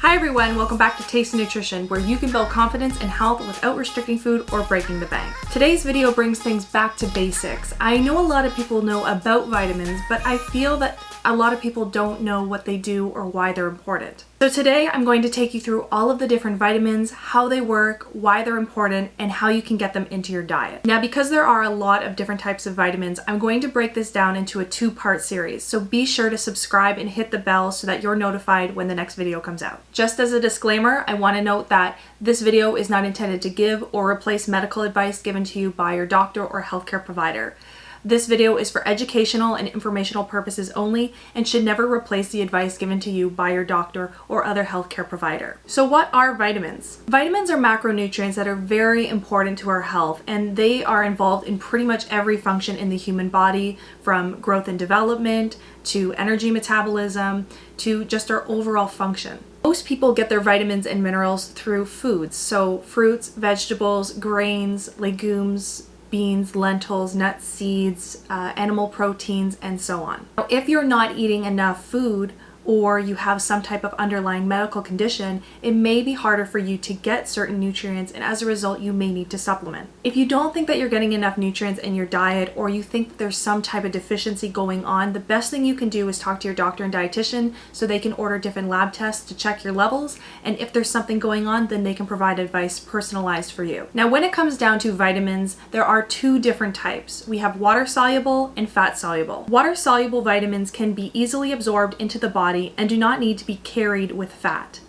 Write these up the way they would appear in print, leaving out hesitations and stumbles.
Hi everyone, welcome back to Taste and Nutrition, where you can build confidence and health without restricting food or breaking the bank. Today's video brings things back to basics. I know a lot of people know about vitamins, but I feel that a lot of people don't know what they do or why they're important. So today I'm going to take you through all of the different vitamins, how they work, why they're important, and how you can get them into your diet. Now, because there are a lot of different types of vitamins, I'm going to break this down into a two-part series. So be sure to subscribe and hit the bell so that you're notified when the next video comes out. Just as a disclaimer, I want to note that this video is not intended to give or replace medical advice given to you by your doctor or healthcare provider. This video is for educational and informational purposes only and should never replace the advice given to you by your doctor or other healthcare provider. So what are vitamins? Vitamins are macronutrients that are very important to our health, and they are involved in pretty much every function in the human body, from growth and development to energy metabolism to just our overall function. Most people get their vitamins and minerals through foods, so fruits, vegetables, grains, legumes, beans, lentils, nuts, seeds, animal proteins, and so on. Now, if you're not eating enough food or you have some type of underlying medical condition, it may be harder for you to get certain nutrients, and as a result, you may need to supplement. If you don't think that you're getting enough nutrients in your diet, or you think that there's some type of deficiency going on, the best thing you can do is talk to your doctor and dietitian so they can order different lab tests to check your levels, and if there's something going on, then they can provide advice personalized for you. Now, when it comes down to vitamins, there are two different types. We have water-soluble and fat-soluble. Water-soluble vitamins can be easily absorbed into the body and do not need to be carried with fat.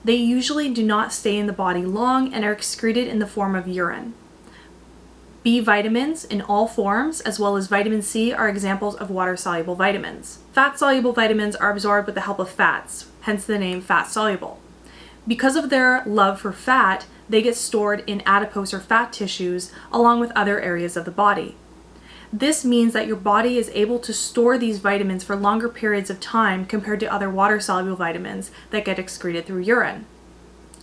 They usually do not stay in the body long and are excreted in the form of urine. B vitamins in all forms, as well as vitamin C, are examples of water-soluble vitamins. Fat-soluble vitamins are absorbed with the help of fats, hence the name fat-soluble. Because of their love for fat, they get stored in adipose or fat tissues along with other areas of the body. This means that your body is able to store these vitamins for longer periods of time compared to other water-soluble vitamins that get excreted through urine.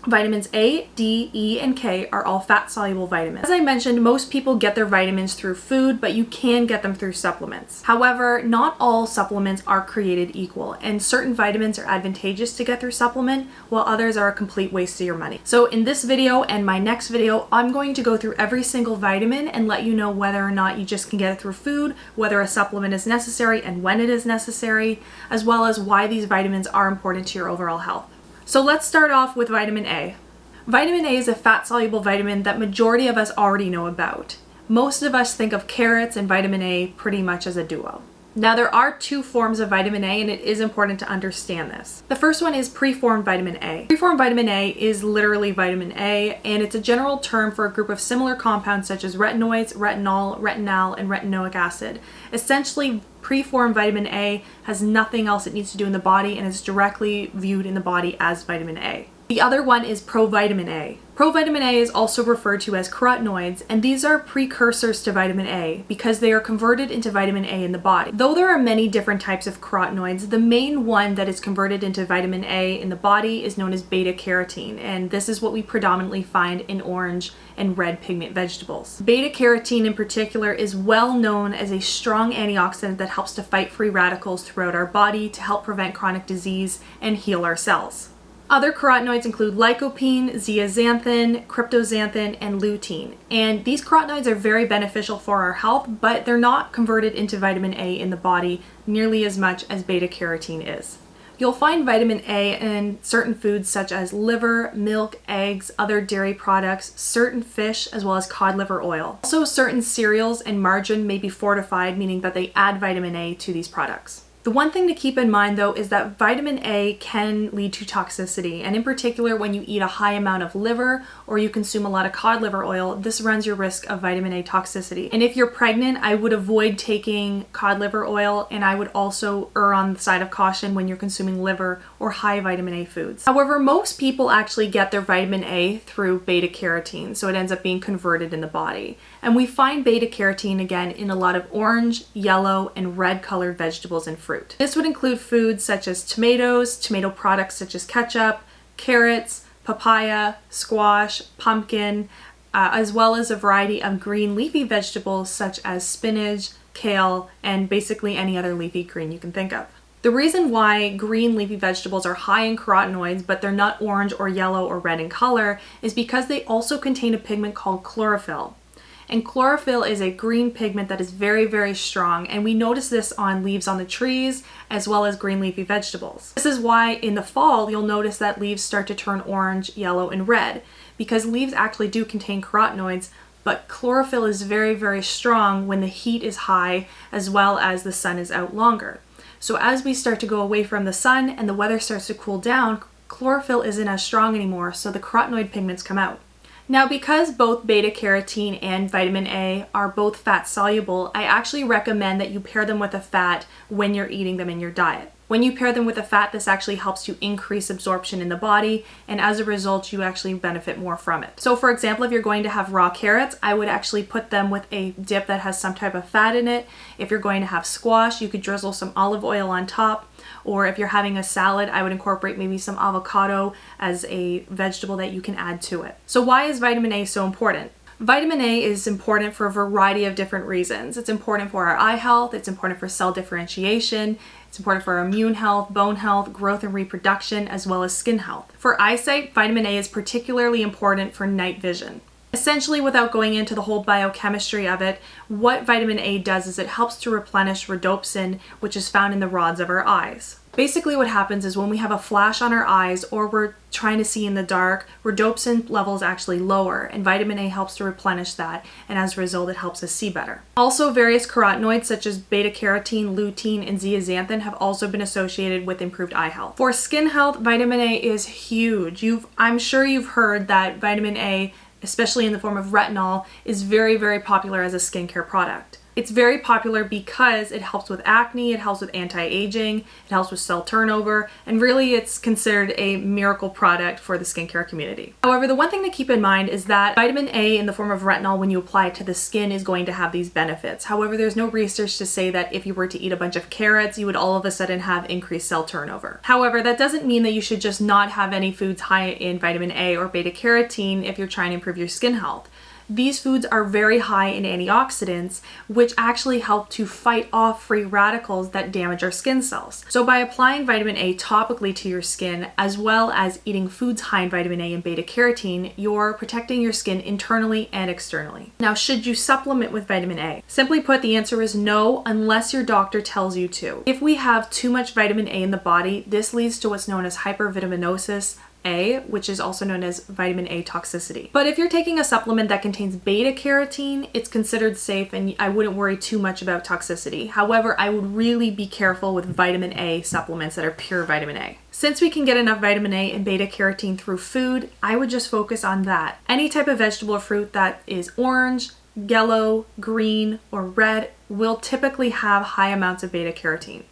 Vitamins A, D, E, and K are all fat-soluble vitamins. As I mentioned, most people get their vitamins through food, but you can get them through supplements. However, not all supplements are created equal, and certain vitamins are advantageous to get through supplement, while others are a complete waste of your money. So in this video and my next video, I'm going to go through every single vitamin and let you know whether or not you just can get it through food, whether a supplement is necessary and when it is necessary, as well as why these vitamins are important to your overall health. So let's start off with vitamin A. Vitamin A is a fat-soluble vitamin that majority of us already know about. Most of us think of carrots and vitamin A pretty much as a duo. Now, there are two forms of vitamin A, and it is important to understand this. The first one is preformed vitamin A. Preformed vitamin A is literally vitamin A, and it's a general term for a group of similar compounds such as retinoids, retinol, retinal, and retinoic acid. Essentially, preformed vitamin A has nothing else it needs to do in the body and is directly viewed in the body as vitamin A. The other one is provitamin A. Provitamin A is also referred to as carotenoids, and these are precursors to vitamin A because they are converted into vitamin A in the body. Though there are many different types of carotenoids, the main one that is converted into vitamin A in the body is known as beta carotene, and this is what we predominantly find in orange and red pigment vegetables. Beta carotene in particular is well known as a strong antioxidant that helps to fight free radicals throughout our body to help prevent chronic disease and heal our cells. Other carotenoids include lycopene, zeaxanthin, cryptoxanthin, and lutein. And these carotenoids are very beneficial for our health, but they're not converted into vitamin A in the body nearly as much as beta carotene is. You'll find vitamin A in certain foods such as liver, milk, eggs, other dairy products, certain fish, as well as cod liver oil. Also, certain cereals and margarine may be fortified, meaning that they add vitamin A to these products. The one thing to keep in mind though is that vitamin A can lead to toxicity, and in particular when you eat a high amount of liver or you consume a lot of cod liver oil, this runs your risk of vitamin A toxicity. And if you're pregnant, I would avoid taking cod liver oil, and I would also err on the side of caution when you're consuming liver or high vitamin A foods. However, most people actually get their vitamin A through beta carotene, so it ends up being converted in the body. And we find beta carotene again in a lot of orange, yellow, and red colored vegetables and fruit. This would include foods such as tomatoes, tomato products such as ketchup, carrots, papaya, squash, pumpkin, as well as a variety of green leafy vegetables such as spinach, kale, and basically any other leafy green you can think of. The reason why green leafy vegetables are high in carotenoids, but they're not orange or yellow or red in color, is because they also contain a pigment called chlorophyll. And chlorophyll is a green pigment that is very, very strong, and we notice this on leaves on the trees as well as green leafy vegetables. This is why in the fall you'll notice that leaves start to turn orange, yellow, and red, because leaves actually do contain carotenoids, but chlorophyll is very, very strong when the heat is high as well as the sun is out longer. So as we start to go away from the sun and the weather starts to cool down, chlorophyll isn't as strong anymore, so the carotenoid pigments come out. Now, because both beta carotene and vitamin A are both fat soluble, I actually recommend that you pair them with a fat when you're eating them in your diet. When you pair them with a fat, this actually helps to increase absorption in the body, and as a result, you actually benefit more from it. So for example, if you're going to have raw carrots, I would actually put them with a dip that has some type of fat in it. If you're going to have squash, you could drizzle some olive oil on top. Or if you're having a salad, I would incorporate maybe some avocado as a vegetable that you can add to it. So why is vitamin A so important? Vitamin A is important for a variety of different reasons. It's important for our eye health, it's important for cell differentiation, it's important for our immune health, bone health, growth and reproduction, as well as skin health. For eyesight, vitamin A is particularly important for night vision. Essentially, without going into the whole biochemistry of it, what vitamin A does is it helps to replenish rhodopsin, which is found in the rods of our eyes. Basically what happens is when we have a flash on our eyes or we're trying to see in the dark, rhodopsin levels actually lower, and vitamin A helps to replenish that, and as a result it helps us see better. Also, various carotenoids such as beta carotene, lutein, and zeaxanthin have also been associated with improved eye health. For skin health, vitamin A is huge. I'm sure you've heard that vitamin A, especially in the form of retinol, is very, very popular as a skincare product. It's very popular because it helps with acne, it helps with anti-aging, it helps with cell turnover, and really it's considered a miracle product for the skincare community. However, the one thing to keep in mind is that vitamin A in the form of retinol, when you apply it to the skin, is going to have these benefits. However, there's no research to say that if you were to eat a bunch of carrots, you would all of a sudden have increased cell turnover. However, that doesn't mean that you should just not have any foods high in vitamin A or beta carotene if you're trying to improve your skin health. These foods are very high in antioxidants, which actually help to fight off free radicals that damage our skin cells. So by applying vitamin A topically to your skin, as well as eating foods high in vitamin A and beta carotene, you're protecting your skin internally and externally. Now, should you supplement with vitamin A? Simply put, the answer is no, unless your doctor tells you to. If we have too much vitamin A in the body, this leads to what's known as hypervitaminosis A, which is also known as vitamin A toxicity. But if you're taking a supplement that contains beta carotene, it's considered safe and I wouldn't worry too much about toxicity. However, I would really be careful with vitamin A supplements that are pure vitamin A. Since we can get enough vitamin A and beta carotene through food, I would just focus on that. Any type of vegetable or fruit that is orange, yellow, green, or red will typically have high amounts of beta carotene.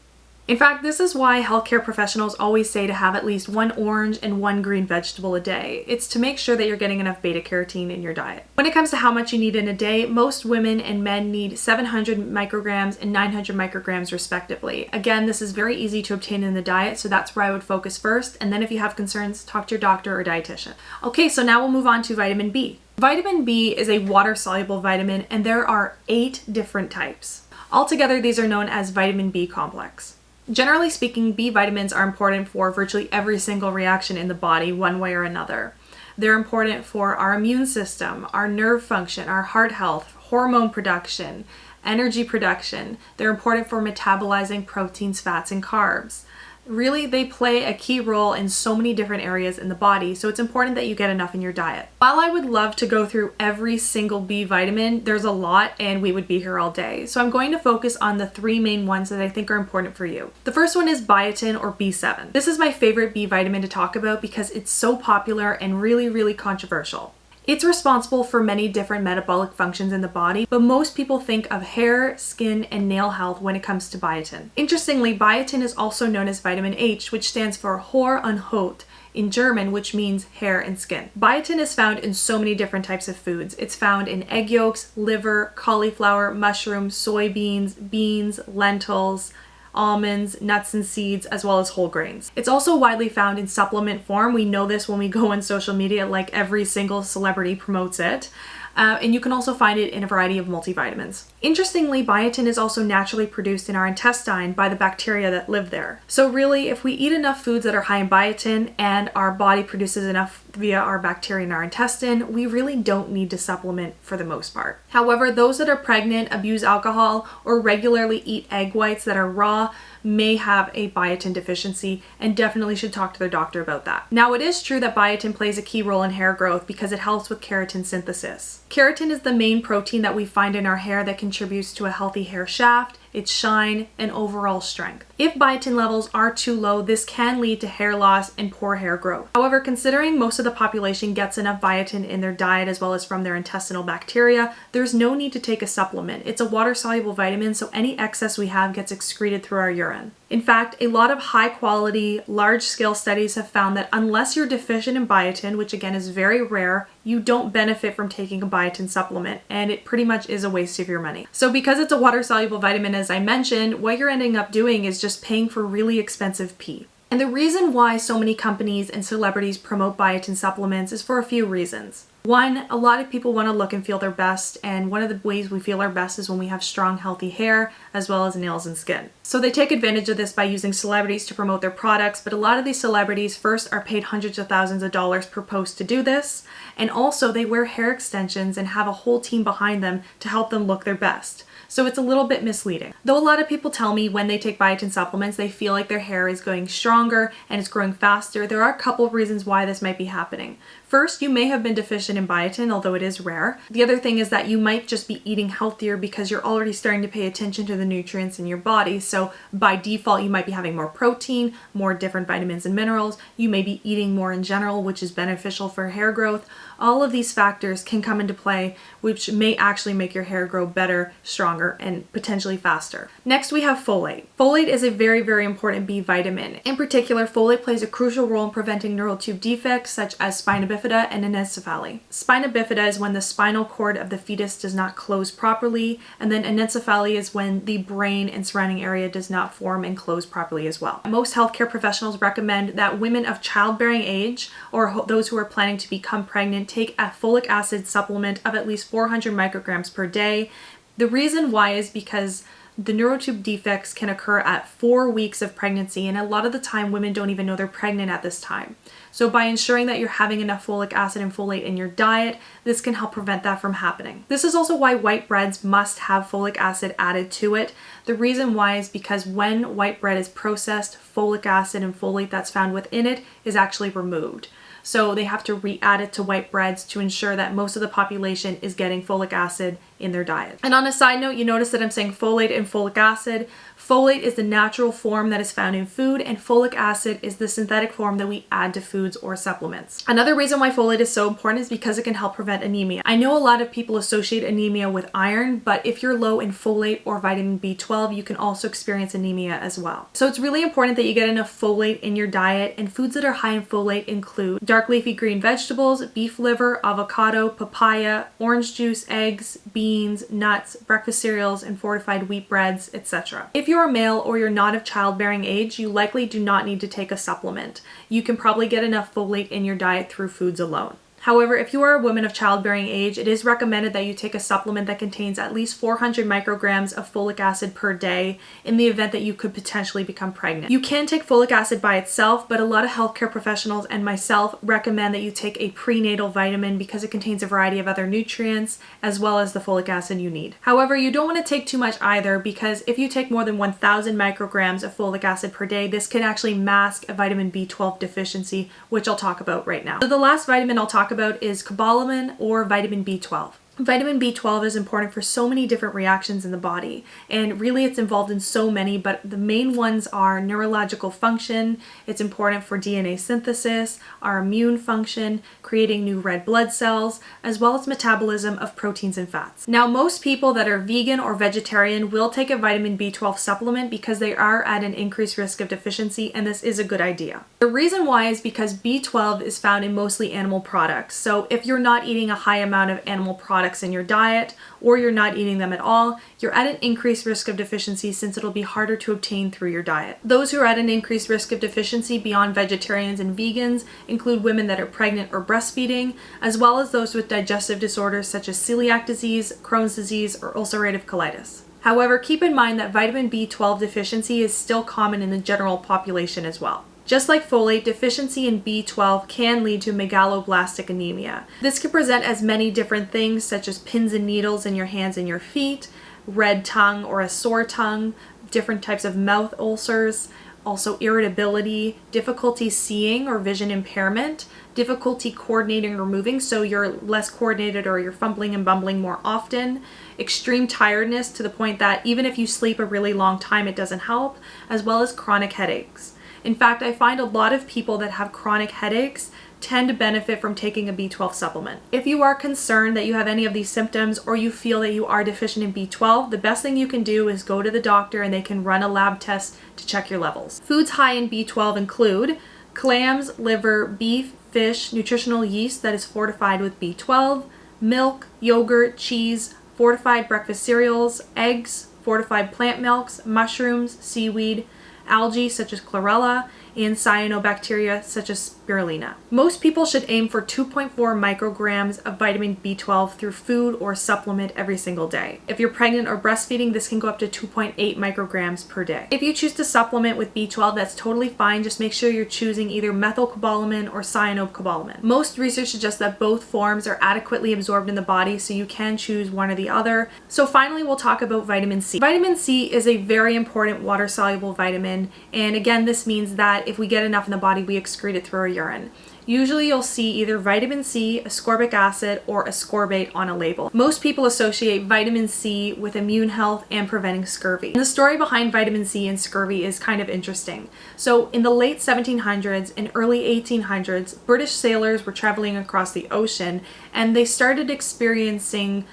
In fact, this is why healthcare professionals always say to have at least one orange and one green vegetable a day. It's to make sure that you're getting enough beta carotene in your diet. When it comes to how much you need in a day, most women and men need 700 micrograms and 900 micrograms respectively. Again, this is very easy to obtain in the diet, so that's where I would focus first. And then if you have concerns, talk to your doctor or dietitian. Okay, so now we'll move on to vitamin B. Vitamin B is a water-soluble vitamin, and there are 8 different types. Altogether, these are known as vitamin B complex. Generally speaking, B vitamins are important for virtually every single reaction in the body, one way or another. They're important for our immune system, our nerve function, our heart health, hormone production, energy production. They're important for metabolizing proteins, fats, and carbs. Really, they play a key role in so many different areas in the body, so it's important that you get enough in your diet. While I would love to go through every single B vitamin, there's a lot and we would be here all day. So I'm going to focus on the 3 main ones that I think are important for you. The first one is biotin, or B7. This is my favorite B vitamin to talk about because it's so popular and really, really controversial. It's responsible for many different metabolic functions in the body, but most people think of hair, skin, and nail health when it comes to biotin. Interestingly, biotin is also known as vitamin H, which stands for Hor und Haut in German, which means hair and skin. Biotin is found in so many different types of foods. It's found in egg yolks, liver, cauliflower, mushrooms, soybeans, beans, lentils, almonds, nuts and seeds, as well as whole grains. It's also widely found in supplement form. We know this when we go on social media, like every single celebrity promotes it. and you can also find it in a variety of multivitamins. Interestingly, biotin is also naturally produced in our intestine by the bacteria that live there. So really, if we eat enough foods that are high in biotin and our body produces enough via our bacteria in our intestine, we really don't need to supplement for the most part. However, those that are pregnant, abuse alcohol, or regularly eat egg whites that are raw may have a biotin deficiency and definitely should talk to their doctor about that. Now, it is true that biotin plays a key role in hair growth because it helps with keratin synthesis. Keratin is the main protein that we find in our hair that contributes to a healthy hair shaft, its shine, and overall strength. If biotin levels are too low, this can lead to hair loss and poor hair growth. However, considering most of the population gets enough biotin in their diet as well as from their intestinal bacteria, there's no need to take a supplement. It's a water-soluble vitamin, so any excess we have gets excreted through our urine. In fact, a lot of high-quality, large-scale studies have found that unless you're deficient in biotin, which again is very rare, you don't benefit from taking a biotin supplement, and it pretty much is a waste of your money. So because it's a water-soluble vitamin, as I mentioned, what you're ending up doing is just paying for really expensive pee. And the reason why so many companies and celebrities promote biotin supplements is for a few reasons. One, a lot of people want to look and feel their best, and one of the ways we feel our best is when we have strong, healthy hair, as well as nails and skin. So they take advantage of this by using celebrities to promote their products, but a lot of these celebrities first are paid hundreds of thousands of dollars per post to do this, and also they wear hair extensions and have a whole team behind them to help them look their best. So it's a little bit misleading. Though a lot of people tell me when they take biotin supplements, they feel like their hair is going stronger and it's growing faster. There are a couple of reasons why this might be happening. First, you may have been deficient in biotin, although it is rare. The other thing is that you might just be eating healthier because you're already starting to pay attention to the nutrients in your body. So by default, you might be having more protein, more different vitamins and minerals. You may be eating more in general, which is beneficial for hair growth. All of these factors can come into play, which may actually make your hair grow better, stronger, and potentially faster. Next, we have folate. Folate is a very, very important B vitamin. In particular, folate plays a crucial role in preventing neural tube defects such as spina bifida and anencephaly. Spina bifida is when the spinal cord of the fetus does not close properly, and then anencephaly is when the brain and surrounding area does not form and close properly as well. Most healthcare professionals recommend that women of childbearing age or those who are planning to become pregnant take a folic acid supplement of at least 400 micrograms per day. The reason why is because the neurotube defects can occur at 4 weeks of pregnancy, and a lot of the time women don't even know they're pregnant at this time. So by ensuring that you're having enough folic acid and folate in your diet, this can help prevent that from happening. This is also why white breads must have folic acid added to it. The reason why is because when white bread is processed, folic acid and folate that's found within it is actually removed. So they have to re-add it to white breads to ensure that most of the population is getting folic acid in their diet. And on a side note, you notice that I'm saying folate and folic acid. Folate is the natural form that is found in food, and folic acid is the synthetic form that we add to foods or supplements. Another reason why folate is so important is because it can help prevent anemia. I know a lot of people associate anemia with iron, but if you're low in folate or vitamin B12, you can also experience anemia as well. So it's really important that you get enough folate in your diet, and foods that are high in folate include dark leafy green vegetables, beef liver, avocado, papaya, orange juice, eggs, beans, nuts, breakfast cereals, and fortified wheat breads, etc. If you're a male or you're not of childbearing age, you likely do not need to take a supplement. You can probably get enough folate in your diet through foods alone. However, if you are a woman of childbearing age, it is recommended that you take a supplement that contains at least 400 micrograms of folic acid per day in the event that you could potentially become pregnant. You can take folic acid by itself, but a lot of healthcare professionals and myself recommend that you take a prenatal vitamin because it contains a variety of other nutrients as well as the folic acid you need. However, you don't want to take too much either, because if you take more than 1,000 micrograms of folic acid per day, this can actually mask a vitamin B12 deficiency, which I'll talk about right now. So the last vitamin I'll talk about is cobalamin or vitamin B12. Vitamin B12 is important for so many different reactions in the body, and really it's involved in so many, but the main ones are neurological function, it's important for DNA synthesis, our immune function, creating new red blood cells, as well as metabolism of proteins and fats. Now, most people that are vegan or vegetarian will take a vitamin B12 supplement because they are at an increased risk of deficiency, and this is a good idea. The reason why is because B12 is found in mostly animal products, so if you're not eating a high amount of animal products complex in your diet, or you're not eating them at all, you're at an increased risk of deficiency since it'll be harder to obtain through your diet. Those who are at an increased risk of deficiency beyond vegetarians and vegans include women that are pregnant or breastfeeding, as well as those with digestive disorders such as celiac disease, Crohn's disease, or ulcerative colitis. However, keep in mind that vitamin B12 deficiency is still common in the general population as well. Just like folate, deficiency in B12 can lead to megaloblastic anemia. This can present as many different things such as pins and needles in your hands and your feet, red tongue or a sore tongue, different types of mouth ulcers, also irritability, difficulty seeing or vision impairment, difficulty coordinating or moving, so you're less coordinated or you're fumbling and bumbling more often, extreme tiredness to the point that even if you sleep a really long time it doesn't help, as well as chronic headaches. In fact, I find a lot of people that have chronic headaches tend to benefit from taking a B12 supplement. If you are concerned that you have any of these symptoms or you feel that you are deficient in B12, the best thing you can do is go to the doctor and they can run a lab test to check your levels. Foods high in B12 include clams, liver, beef, fish, nutritional yeast that is fortified with B12, milk, yogurt, cheese, fortified breakfast cereals, eggs, fortified plant milks, mushrooms, seaweed, algae such as chlorella, and cyanobacteria such as spirulina. Most people should aim for 2.4 micrograms of vitamin B12 through food or supplement every single day. If you're pregnant or breastfeeding, this can go up to 2.8 micrograms per day. If you choose to supplement with B12, that's totally fine. Just make sure you're choosing either methylcobalamin or cyanocobalamin. Most research suggests that both forms are adequately absorbed in the body, so you can choose one or the other. So finally, we'll talk about vitamin C. Vitamin C is a very important water-soluble vitamin, and again, this means that if we get enough in the body, we excrete it through our urine. Usually you'll see either vitamin C, ascorbic acid, or ascorbate on a label. Most people associate vitamin C with immune health and preventing scurvy. And the story behind vitamin C and scurvy is kind of interesting. So in the late 1700s and early 1800s, British sailors were traveling across the ocean and they started experiencing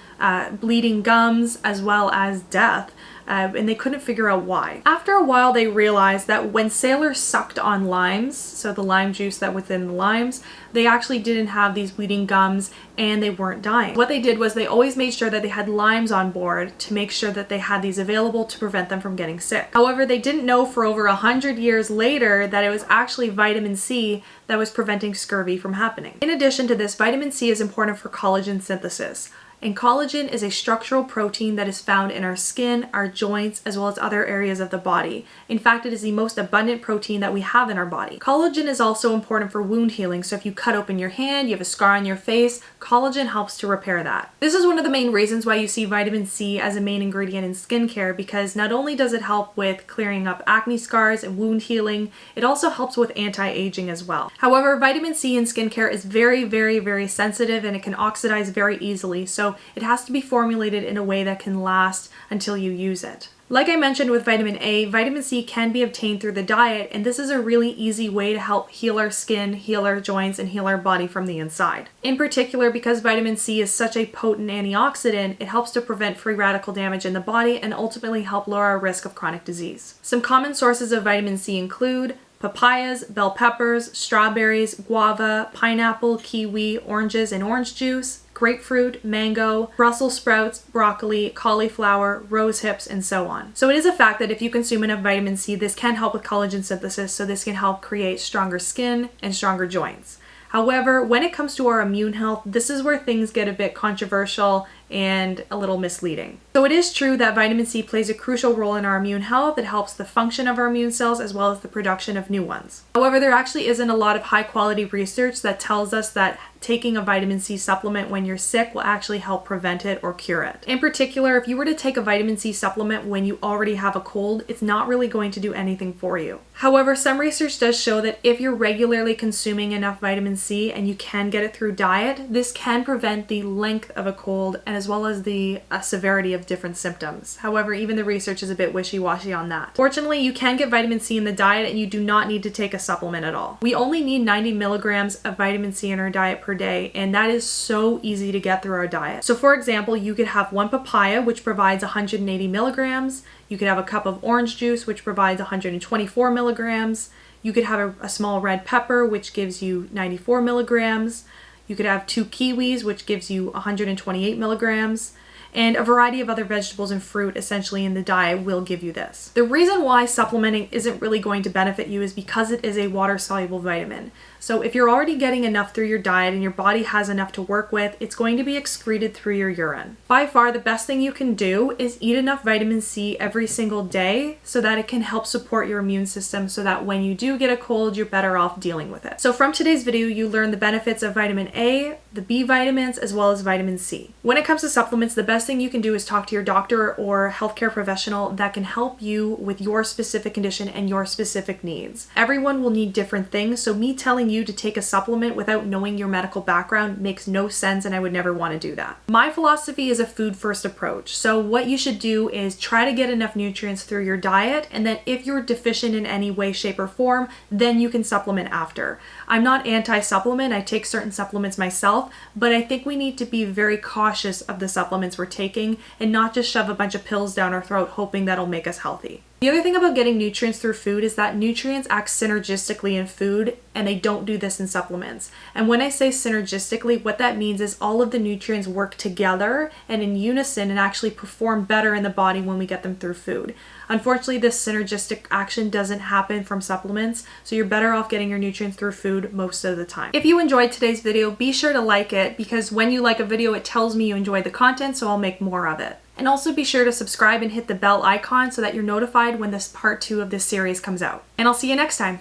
bleeding gums as well as death. And they couldn't figure out why. After a while, they realized that when sailors sucked on limes, so the lime juice that was in the limes, they actually didn't have these bleeding gums and they weren't dying. What they did was they always made sure that they had limes on board to make sure that they had these available to prevent them from getting sick. However, they didn't know for over 100 years later that it was actually vitamin C that was preventing scurvy from happening. In addition to this, vitamin C is important for collagen synthesis. And collagen is a structural protein that is found in our skin, our joints, as well as other areas of the body. In fact, it is the most abundant protein that we have in our body. Collagen is also important for wound healing. So if you cut open your hand, you have a scar on your face, collagen helps to repair that. This is one of the main reasons why you see vitamin C as a main ingredient in skincare, because not only does it help with clearing up acne scars and wound healing, it also helps with anti-aging as well. However, vitamin C in skincare is very, very, very sensitive and it can oxidize very easily. So it has to be formulated in a way that can last until you use it. Like I mentioned with vitamin A, vitamin C can be obtained through the diet, and this is a really easy way to help heal our skin, heal our joints, and heal our body from the inside. In particular, because vitamin C is such a potent antioxidant, it helps to prevent free radical damage in the body and ultimately help lower our risk of chronic disease. Some common sources of vitamin C include papayas, bell peppers, strawberries, guava, pineapple, kiwi, oranges and orange juice, grapefruit, mango, Brussels sprouts, broccoli, cauliflower, rose hips, and so on. So it is a fact that if you consume enough vitamin C, this can help with collagen synthesis, so this can help create stronger skin and stronger joints. However, when it comes to our immune health, this is where things get a bit controversial and a little misleading. So it is true that vitamin C plays a crucial role in our immune health. It helps the function of our immune cells as well as the production of new ones. However, there actually isn't a lot of high quality research that tells us that taking a vitamin C supplement when you're sick will actually help prevent it or cure it. In particular, if you were to take a vitamin C supplement when you already have a cold, it's not really going to do anything for you. However, some research does show that if you're regularly consuming enough vitamin C and you can get it through diet, this can prevent the length of a cold and as well as the severity of different symptoms. However, even the research is a bit wishy-washy on that. Fortunately, you can get vitamin C in the diet and you do not need to take a supplement at all. We only need 90 milligrams of vitamin C in our diet per day, and that is so easy to get through our diet. So for example, you could have one papaya, which provides 180 milligrams. You could have a cup of orange juice, which provides 124 milligrams. You could have a small red pepper, which gives you 94 milligrams. You could have 2 kiwis, which gives you 128 milligrams. And a variety of other vegetables and fruit essentially in the diet will give you this. The reason why supplementing isn't really going to benefit you is because it is a water-soluble vitamin. So if you're already getting enough through your diet and your body has enough to work with, it's going to be excreted through your urine. By far, the best thing you can do is eat enough vitamin C every single day so that it can help support your immune system so that when you do get a cold, you're better off dealing with it. So from today's video, you learned the benefits of vitamin A, the B vitamins, as well as vitamin C. When it comes to supplements, the best thing you can do is talk to your doctor or healthcare professional that can help you with your specific condition and your specific needs. Everyone will need different things, so me telling you to take a supplement without knowing your medical background makes no sense, and I would never want to do that. My philosophy is a food first approach. So what you should do is try to get enough nutrients through your diet, and then if you're deficient in any way, shape, or form, then you can supplement after. I'm not anti-supplement. I take certain supplements myself, but I think we need to be very cautious of the supplements we're taking and not just shove a bunch of pills down our throat hoping that'll make us healthy. The other thing about getting nutrients through food is that nutrients act synergistically in food, and they don't do this in supplements. And when I say synergistically, what that means is all of the nutrients work together and in unison and actually perform better in the body when we get them through food. Unfortunately, this synergistic action doesn't happen from supplements, so you're better off getting your nutrients through food most of the time. If you enjoyed today's video, be sure to like it, because when you like a video, it tells me you enjoyed the content, so I'll make more of it. And also be sure to subscribe and hit the bell icon so that you're notified when this part 2 of this series comes out. And I'll see you next time.